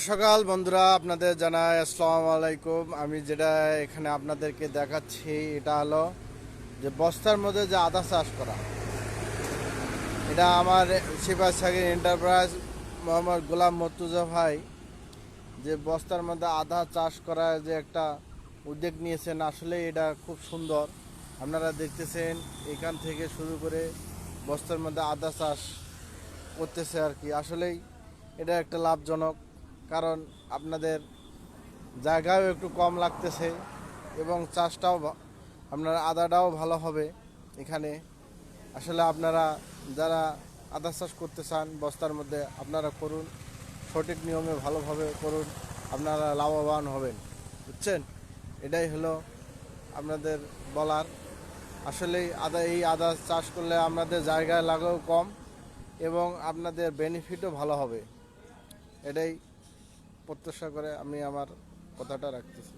সকাল বন্ধুরা, আপনাদের জানাই আসসালামু আলাইকুম। আমি যেটা এখানে আপনাদেরকে দেখাচ্ছি এটা হলো যে বস্তার মধ্যে যে আদা চাষ করা। এটা আমার সিপাহীসাগর এন্টারপ্রাইজ মোহাম্মদ গোলাম মর্তুজা ভাই যে বস্তার মধ্যে আদা চাষ করার যে একটা উদ্যোগ নিয়েছেন, আসলে এটা খুব সুন্দর। আপনারা দেখতেছেন এখান থেকে শুরু করে বস্তার মধ্যে আদা চাষ করতেছে আর কি। আসলেই এটা একটা লাভজনক, কারণ আপনাদের জায়গাও একটু কম লাগতেছে এবং চাষটাও আপনার আদাটাও ভালো হবে এখানে। আসলে আপনারা যারা আদা চাষ করতে চান বস্তার মধ্যে, আপনারা করুন, সঠিক নিয়মে ভালোভাবে করুন, আপনারা লাভবান হবেন, বুঝছেন? এটাই হলো আপনাদের বলার। আসলেই এই আদা চাষ করলে আপনাদের জায়গায় লাগাও কম এবং আপনাদের বেনিফিটও ভালো হবে। এটাই প্রত্যাশা করে আমি আমার কথাটা রাখতেছি।